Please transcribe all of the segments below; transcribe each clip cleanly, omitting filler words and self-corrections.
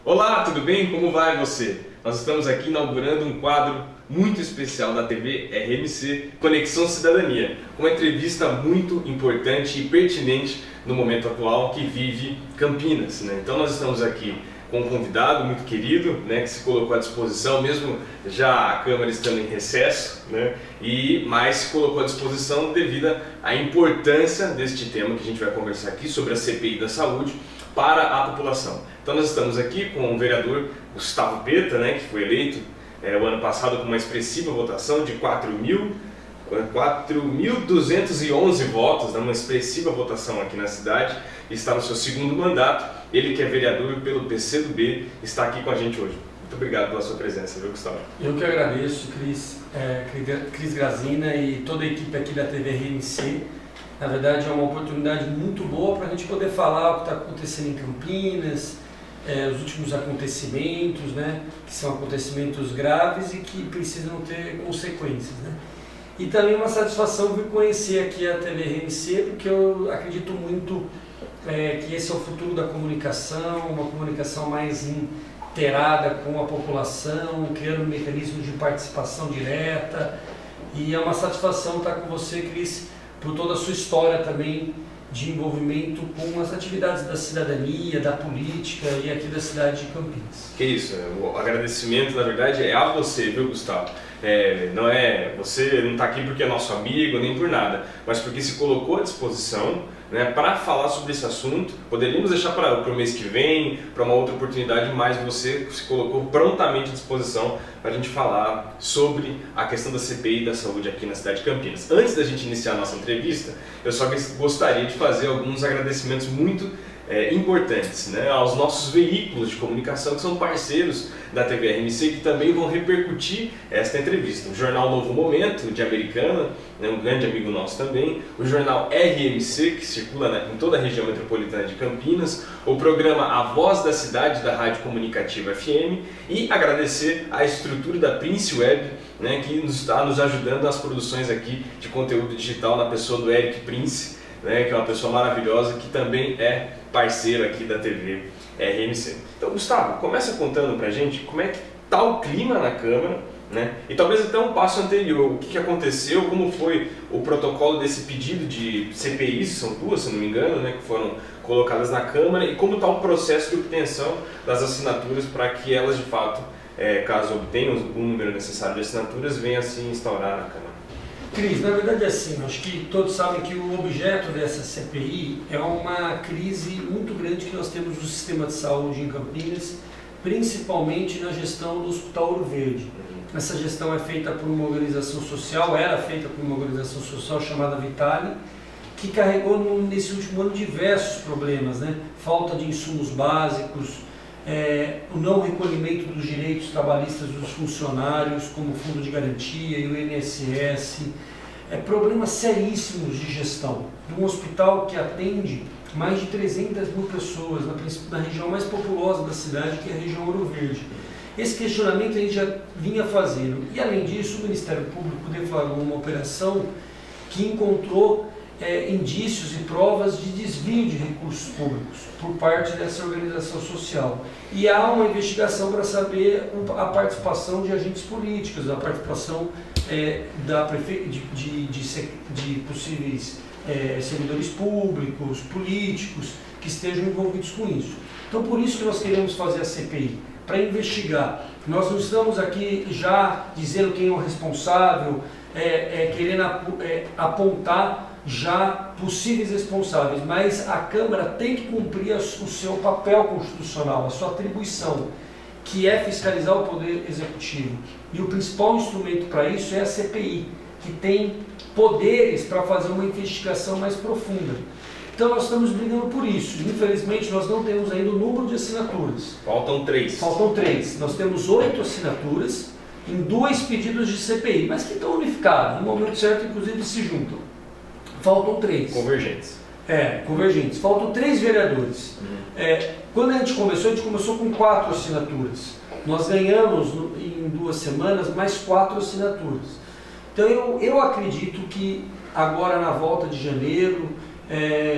Olá, tudo bem? Como vai você? Nós estamos aqui inaugurando um quadro muito especial da TV RMC, Conexão Cidadania, uma entrevista muito importante e pertinente no momento atual que vive Campinas, né? Então nós estamos aqui com um convidado muito querido, né, que se colocou à disposição, mesmo já a Câmara estando em recesso, né, mas se colocou à disposição devido à importância deste tema que a gente vai conversar aqui sobre a CPI da saúde para a população. Então nós estamos aqui com o vereador Gustavo Peta, né, que foi eleito o ano passado com uma expressiva votação de 4.211 votos, uma expressiva votação aqui na cidade, está no seu segundo mandato. Ele que é vereador pelo PCdoB está aqui com a gente hoje. Muito obrigado pela sua presença, viu, Gustavo? Eu que agradeço, Cris Grazina e toda a equipe aqui da TV RMC. Na verdade é uma oportunidade muito boa para a gente poder falar o que está acontecendo em Campinas, os últimos acontecimentos, né, que são acontecimentos graves e que precisam ter consequências, né? E também uma satisfação vir conhecer aqui a TV RMC, porque eu acredito muito que esse é o futuro da comunicação, uma comunicação mais inteirada com a população, criando mecanismos de participação direta. E é uma satisfação estar com você, Cris, por toda a sua história também de envolvimento com as atividades da cidadania, da política e aqui da cidade de Campinas. Que isso, o agradecimento na verdade é a você, viu, Gustavo? Você não está aqui porque é nosso amigo nem por nada, mas porque se colocou à disposição, né, para falar sobre esse assunto. Poderíamos deixar para o mês que vem, para uma outra oportunidade, mas você se colocou prontamente à disposição para a gente falar sobre a questão da CPI da saúde aqui na cidade de Campinas. Antes da gente iniciar a nossa entrevista, eu só gostaria de fazer alguns agradecimentos muito importantes, né, aos nossos veículos de comunicação que são parceiros da TV RMC, que também vão repercutir esta entrevista. O Jornal Novo Momento, de Americana, né, um grande amigo nosso também, o Jornal RMC, que circula em toda a região metropolitana de Campinas, o programa A Voz da Cidade, da Rádio Comunicativa FM, e agradecer a estrutura da Prince Web, né, que está nos ajudando nas produções aqui de conteúdo digital, na pessoa do Eric Prince, né, que é uma pessoa maravilhosa, que também é parceiro aqui da TV RMC. Então, Gustavo, começa contando pra gente como é que está o clima na Câmara, né, e talvez até um passo anterior, o que aconteceu, como foi o protocolo desse pedido de CPI, são duas, se não me engano, né, que foram colocadas na Câmara, e como está o processo de obtenção das assinaturas para que elas, de fato, caso obtenham o número necessário de assinaturas, venham assim instaurar na Câmara. Cris, na verdade é assim, acho que todos sabem que o objeto dessa CPI é uma crise muito grande que nós temos no sistema de saúde em Campinas, principalmente na gestão do Hospital Ouro Verde. Essa gestão é feita por uma organização social, era feita por uma organização social chamada Vitale, que carregou nesse último ano diversos problemas, né? Falta de insumos básicos, o não recolhimento dos direitos trabalhistas dos funcionários, como o Fundo de Garantia e o INSS, problemas seríssimos de gestão de um hospital que atende mais de 300 mil pessoas na região mais populosa da cidade, que é a região Ouro Verde. Esse questionamento a gente já vinha fazendo, e além disso o Ministério Público deflagrou uma operação que encontrou indícios e provas de desvio de recursos públicos por parte dessa organização social. E há uma investigação para saber a participação de agentes políticos, a participação de possíveis servidores públicos, políticos, que estejam envolvidos com isso. Então, por isso que nós queremos fazer a CPI, para investigar. Nós não estamos aqui já dizendo quem é o responsável, querendo apontar já possíveis responsáveis, mas a Câmara tem que cumprir o seu papel constitucional, a sua atribuição, que é fiscalizar o Poder Executivo. E o principal instrumento para isso é a CPI, que tem poderes para fazer uma investigação mais profunda. Então nós estamos brigando por isso. Infelizmente nós não temos ainda o número de assinaturas. Faltam 3. Faltam 3. Nós temos 8 assinaturas em 2 pedidos de CPI, mas que estão unificados. No momento certo, inclusive, se juntam. Faltam 3. Convergentes. Convergentes. Faltam 3 vereadores. Quando a gente começou com 4 assinaturas. Nós ganhamos em 2 semanas mais 4 assinaturas. Então eu acredito que agora na volta de janeiro,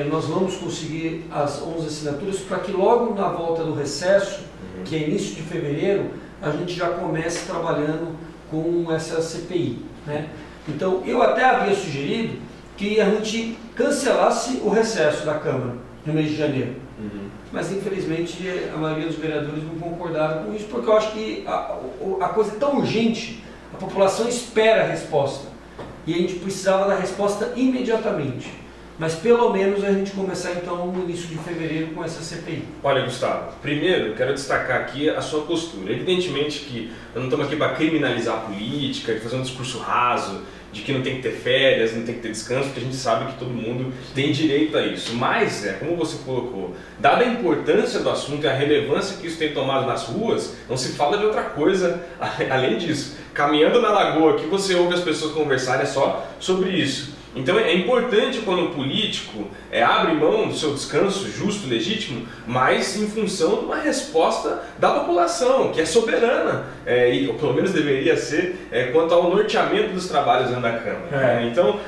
nós vamos conseguir as 11 assinaturas para que logo na volta do recesso, que é início de fevereiro, a gente já comece trabalhando com essa CPI, né? Então, eu até havia sugerido que a gente cancelasse o recesso da Câmara no mês de janeiro. Mas, infelizmente, a maioria dos vereadores não concordaram com isso, porque eu acho que a coisa é tão urgente, a população espera a resposta, e a gente precisava da resposta imediatamente. Mas pelo menos a gente começar então no início de fevereiro com essa CPI. Olha, Gustavo, primeiro quero destacar aqui a sua postura. Evidentemente que nós não estamos aqui para criminalizar a política, de fazer um discurso raso, de que não tem que ter férias, não tem que ter descanso, porque a gente sabe que todo mundo tem direito a isso. Mas, como você colocou, dada a importância do assunto e a relevância que isso tem tomado nas ruas, não se fala de outra coisa além disso. Caminhando na lagoa aqui, você ouve as pessoas conversarem só sobre isso. Então é importante quando o político abre mão do seu descanso justo, legítimo, mas em função de uma resposta da população, que é soberana, e pelo menos deveria ser, quanto ao norteamento dos trabalhos dentro da Câmara. Então,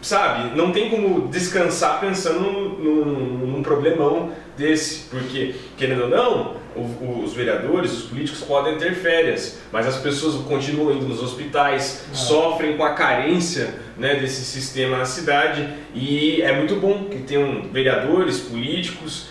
sabe, não tem como descansar pensando num problemão desse, porque, querendo ou não, os vereadores, os políticos podem ter férias, mas as pessoas continuam indo nos hospitais, sofrem com a carência, né, desse sistema na cidade, e é muito bom que tenham vereadores, políticos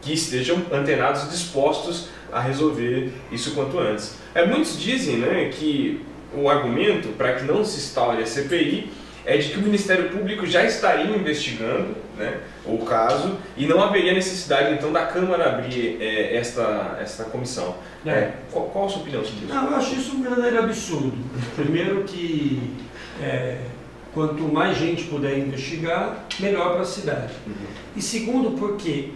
que estejam antenados e dispostos a resolver isso quanto antes. Muitos dizem, né, que o argumento para que não se instaure a CPI é de que o Ministério Público já estaria investigando, né, o caso, e não haveria necessidade então da Câmara abrir esta comissão. Qual a sua opinião sobre isso? Não, eu acho isso um verdadeiro absurdo. Primeiro que quanto mais gente puder investigar, melhor para a cidade. E segundo porque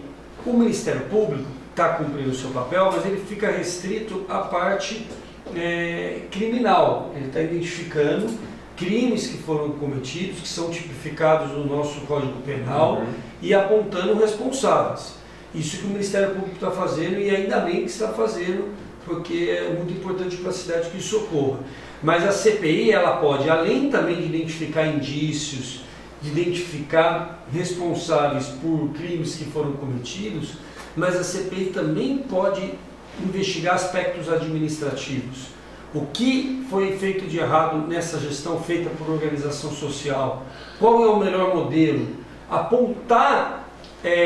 o Ministério Público está cumprindo o seu papel, mas ele fica restrito à parte criminal. Ele está identificando crimes que foram cometidos, que são tipificados no nosso Código Penal, e apontando responsáveis. Isso que o Ministério Público está fazendo, e ainda bem que está fazendo, porque é muito importante para a cidade que isso ocorra. Mas a CPI, ela pode, além também de identificar indícios, de identificar responsáveis por crimes que foram cometidos, mas a CPI também pode investigar aspectos administrativos. O que foi feito de errado nessa gestão feita por organização social? Qual é o melhor modelo? Apontar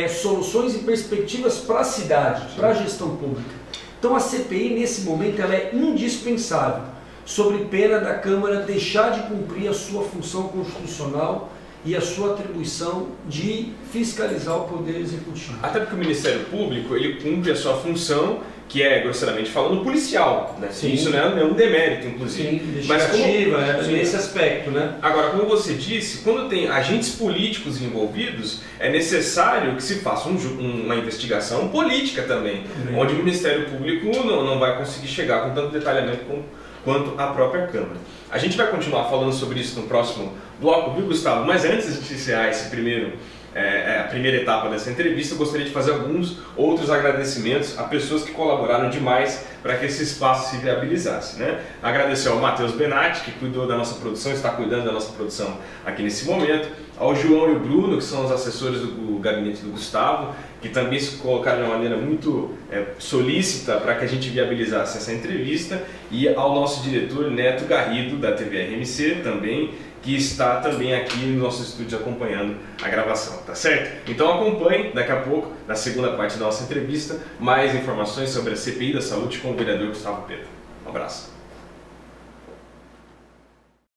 soluções e perspectivas para a cidade, para a gestão pública. Então a CPI nesse momento ela é indispensável, sob pena da Câmara deixar de cumprir a sua função constitucional e a sua atribuição de fiscalizar o Poder Executivo. Até porque o Ministério Público ele cumpre a sua função, que é, grosseiramente falando, policial, né? Isso não é um demérito, inclusive. Sim, investigativa, nesse aspecto, né? Agora, como você disse, quando tem agentes políticos envolvidos, é necessário que se faça uma investigação política também, onde o Ministério Público não vai conseguir chegar com tanto detalhamento quanto a própria Câmara. A gente vai continuar falando sobre isso no próximo bloco, viu, Gustavo? Mas antes de encerrar a primeira etapa dessa entrevista, eu gostaria de fazer alguns outros agradecimentos a pessoas que colaboraram demais para que esse espaço se viabilizasse, né? Agradecer ao Matheus Benatti, que cuidou da nossa produção, está cuidando da nossa produção aqui nesse momento, ao João e o Bruno, que são os assessores do gabinete do Gustavo, que também se colocaram de uma maneira muito solícita para que a gente viabilizasse essa entrevista, e ao nosso diretor Neto Garrido, da TV RMC, também, que está também aqui no nosso estúdio acompanhando a gravação, tá certo? Então acompanhe daqui a pouco, na segunda parte da nossa entrevista, mais informações sobre a CPI da Saúde com o vereador Gustavo Pedro. Um abraço.